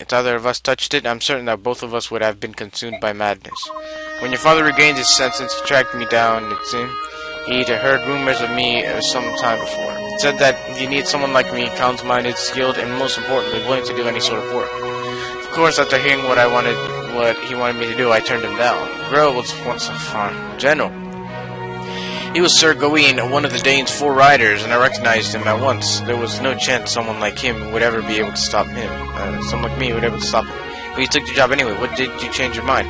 If either of us touched it, I'm certain that both of us would have been consumed by madness. When your father regained his senses, he tracked me down, it seemed. He'd heard rumors of me some time before. He said that you need someone like me, calm-minded, skilled, and most importantly, willing to do any sort of work. Of course, after hearing what he wanted me to do, I turned him down. Grill was once a farm general. He was Sir Gawain, one of the Danes' 4 riders, and I recognized him at once. There was no chance someone like him would ever be able to stop him. Someone like me would ever stop him. But he took the job anyway. What did you change your mind?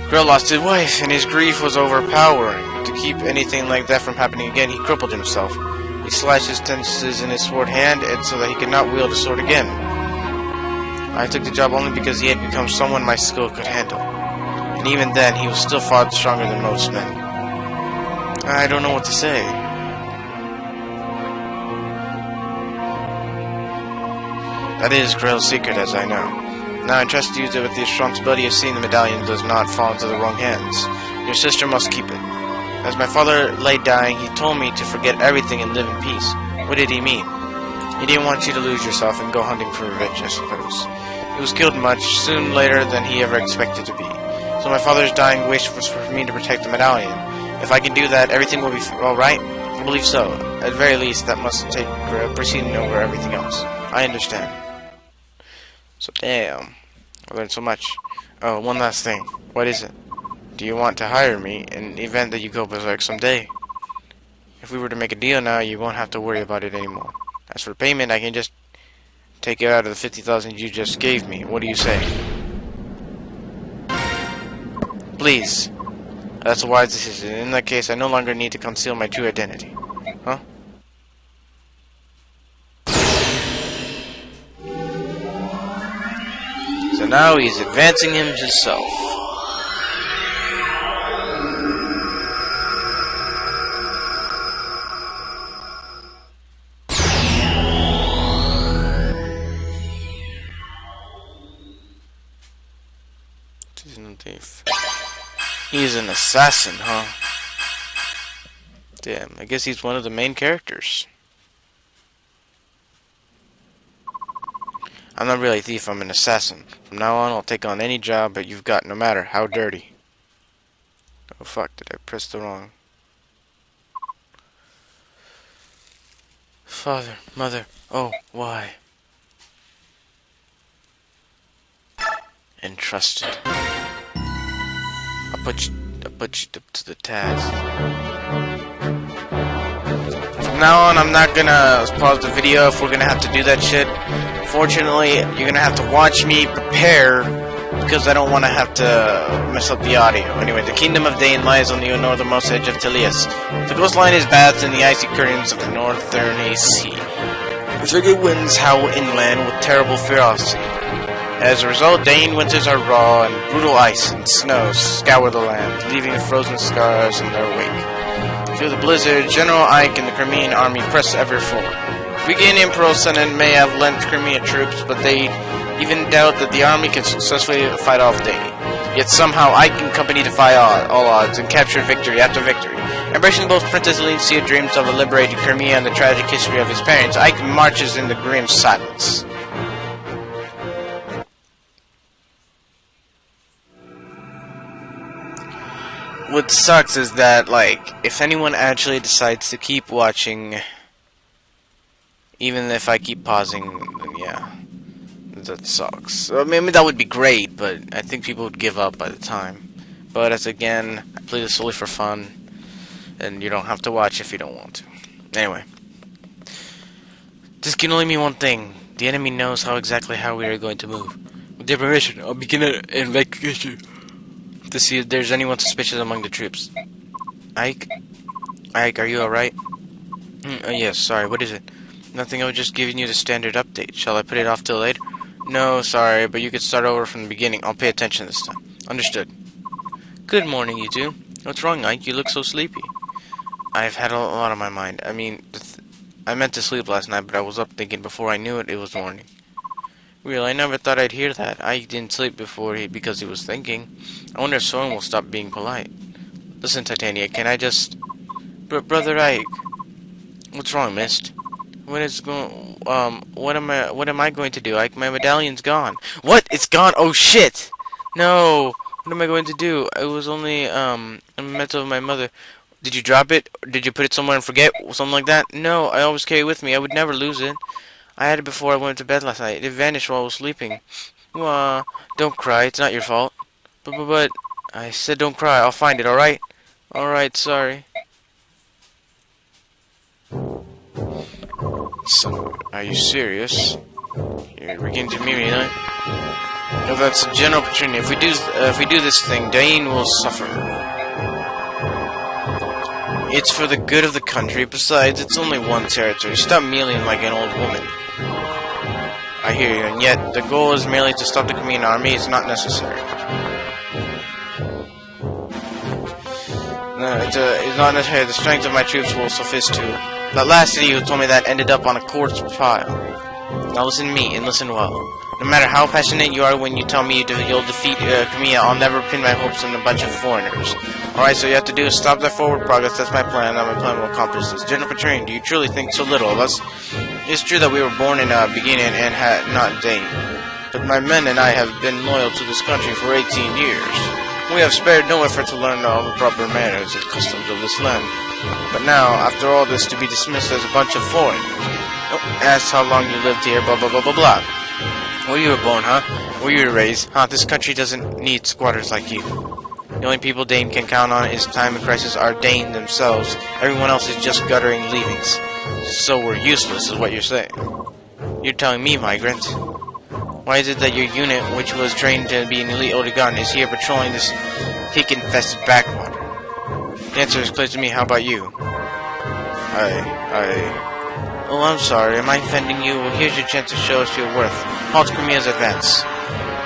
Grill lost his wife, and his grief was overpowering. To keep anything like that from happening again, he crippled himself. He slashed his tensors in his sword hand, and so that he could not wield a sword again. I took the job only because he had become someone my skill could handle. And even then, he was still far stronger than most men. I don't know what to say. That is Grill's secret, as I know. Now I trust you with the responsibility of seeing the medallion does not fall into the wrong hands. Your sister must keep it. As my father lay dying, he told me to forget everything and live in peace. What did he mean? He didn't want you to lose yourself and go hunting for revenge, I suppose. He was killed much soon later than he ever expected to be. So my father's dying wish was for me to protect the medallion. If I can do that, everything will be alright? I believe so. At the very least, that must take preceding over everything else. I understand. So, damn. I learned so much. Oh, one last thing. What is it? Do you want to hire me in the event that you go berserk someday? If we were to make a deal now, you won't have to worry about it anymore. As for payment, I can just take it out of the 50,000 you just gave me. What do you say? Please. That's a wise decision. In that case, I no longer need to conceal my true identity. Huh? So now he's advancing himself. He's an assassin, huh? Damn, I guess he's one of the main characters. I'm not really a thief, I'm an assassin. From now on, I'll take on any job that you've got, no matter how dirty. Oh fuck, did I press the wrong... Father, mother, oh, why? Entrusted. I'll put you up to the task. From now on, I'm not gonna pause the video if we're gonna have to do that shit. Fortunately, you're gonna have to watch me prepare because I don't want to have to mess up the audio. Anyway, the Kingdom of Dane lies on the northernmost edge of Tilius. The coastline is bathed in the icy currents of the Northern Sea. The frigid winds howl inland with terrible ferocity. As a result, Dane winters are raw, and brutal ice and snow scour the land, leaving frozen scars in their wake. Through the blizzard, General Ike and the Crimean army press ever forward. Begin Emperor Senan may have lent Crimean troops, but they even doubt that the army can successfully fight off Dane. Yet somehow Ike and company defy all odds and capture victory after victory. Embracing both Princess Alicia dreams of a liberated Crimea and the tragic history of his parents, Ike marches in the grim silence. What sucks is that, like, if anyone actually decides to keep watching, even if I keep pausing, then yeah, that sucks. I mean, that would be great, but I think people would give up by the time. But as again, I play this solely for fun, and you don't have to watch if you don't want to. Anyway, this can only mean one thing. The enemy knows exactly how we are going to move. With their permission, I'll begin an investigation to see if there's anyone suspicious among the troops. Ike, are you alright? Oh yes, sorry, what is it? Nothing, I was just giving you the standard update. Shall I put it off till later? No, sorry, but you could start over from the beginning. I'll pay attention this time. Understood. Good morning, you two. What's wrong, Ike? You look so sleepy. I've had a lot on my mind. I mean, I meant to sleep last night, but I was up thinking before I knew it, it was morning. Really, I never thought I'd hear that. Ike didn't sleep because he was thinking. I wonder if someone will stop being polite. Listen, Titania, can I just... Brother Ike. What's wrong, Mist? What is going? What am I going to do? My medallion's gone. What? It's gone. Oh shit! No. What am I going to do? It was only a memento of my mother. Did you drop it? Did you put it somewhere and forget? Something like that? No, I always carry it with me. I would never lose it. I had it before I went to bed last night. It vanished while I was sleeping. Don't cry. It's not your fault. But, I said don't cry. I'll find it, alright? Alright, sorry. So, are you serious? You're beginning to mean me, huh? Well, that's a general opportunity. If we do this thing, Dane will suffer. It's for the good of the country. Besides, it's only one territory. Stop mealing like an old woman. I hear you, and yet the goal is merely to stop the Korean army. It's not necessary. No, it's not necessary. The strength of my troops will suffice to. That last idiot who told me that ended up on a corpse pile. Now listen to me, and listen well. No matter how passionate you are when you tell me you'll defeat Korea, I'll never pin my hopes on a bunch of foreigners. Alright, so you have to do is stop that forward progress. That's my plan, and my plan will accomplish this. General Petraean, do you truly think so little of us? It's true that we were born in a beginning and had not Dane. But my men and I have been loyal to this country for 18 years. We have spared no effort to learn all the proper manners and customs of this land. But now, after all this, to be dismissed as a bunch of foreigners. Ask how long you lived here, blah blah blah blah blah. Where you were born, huh? Where you were raised, huh? This country doesn't need squatters like you. The only people Dane can count on in time of crisis are Dane themselves. Everyone else is just guttering leavings. So we're useless, is what you're saying. You're telling me, migrant. Why is it that your unit, which was trained to be an elite Odegon, is here patrolling this hick-infested backwater? The answer is clear to me. How about you? Oh, I'm sorry. Am I offending you? Well, here's your chance to show us your worth. Halt Crimea's advance.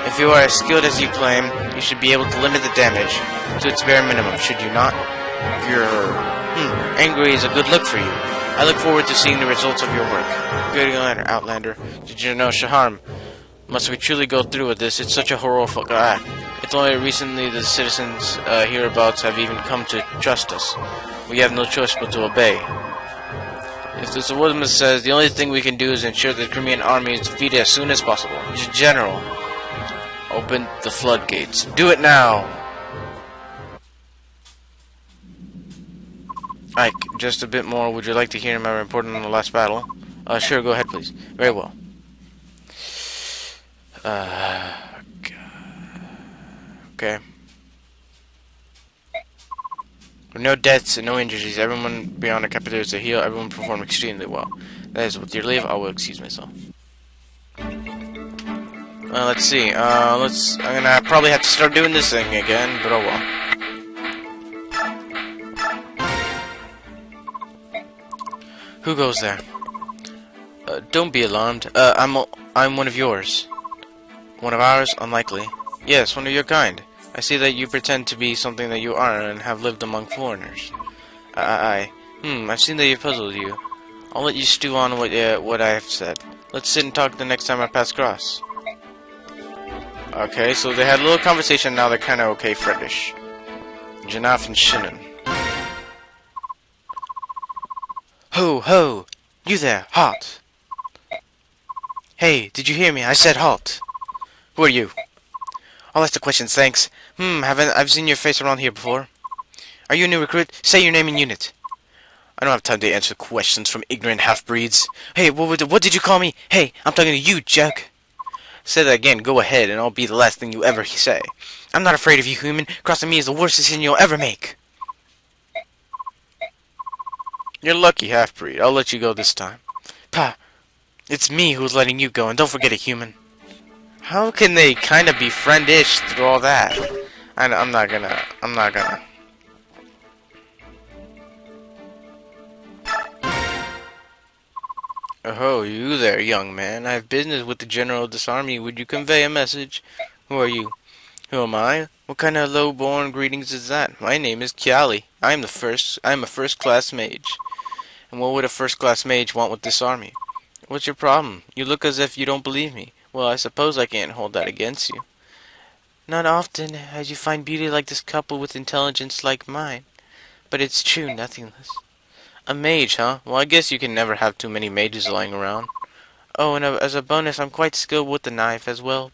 If you are as skilled as you claim, you should be able to limit the damage to its bare minimum, should you not? Angry is a good look for you. I look forward to seeing the results of your work. Good Outlander. Did you know, Shaharm? Must we truly go through with this? It's such a horrific act. It's only recently the citizens hereabouts have even come to trust us. We have no choice but to obey. If this woman says the only thing we can do is ensure that the Crimean army is defeated as soon as possible. General, open the floodgates. Do it now! Ike, just a bit more. Would you like to hear my report on the last battle? Sure, go ahead, please. Very well. Okay. With no deaths and no injuries, everyone beyond the capitals to heal, everyone performed extremely well. That is, with your leave, I will excuse myself. Let's see. I'm gonna probably have to start doing this thing again, but oh well. Who goes there? Don't be alarmed. I'm one of yours. One of ours? Unlikely. Yes, one of your kind. I see that you pretend to be something that you aren't and have lived among foreigners. I've seen that you've puzzled you. I'll let you stew on what I have said. Let's sit and talk the next time I pass across. Okay, so they had a little conversation, now they're kinda okay freddish. Janaf and Shinnon. Ho, ho! You there, halt! Hey, did you hear me? I said halt! Who are you? I'll ask the questions, thanks. I've seen your face around here before. Are you a new recruit? Say your name and unit. I don't have time to answer questions from ignorant half-breeds. Hey, what did you call me? Hey, I'm talking to you, jerk. Say that again, go ahead, and I'll be the last thing you ever say. I'm not afraid of you, human. Crossing me is the worst decision you'll ever make. You're lucky, half-breed. I'll let you go this time. Pah, it's me who's letting you go, and don't forget it, human. How can they kind of be friendish through all that? I'm not gonna. Oh, you there, young man. I have business with the general of this army. Would you convey a message? Who are you? Who am I? What kind of low-born greetings is that? My name is Kiali. I am a first-class mage. And what would a first-class mage want with this army? What's your problem? You look as if you don't believe me. Well, I suppose I can't hold that against you. Not often as you find beauty like this couple with intelligence like mine. But it's true, nothing less. A mage, huh? Well, I guess you can never have too many mages lying around. Oh, and as a bonus, I'm quite skilled with the knife as well.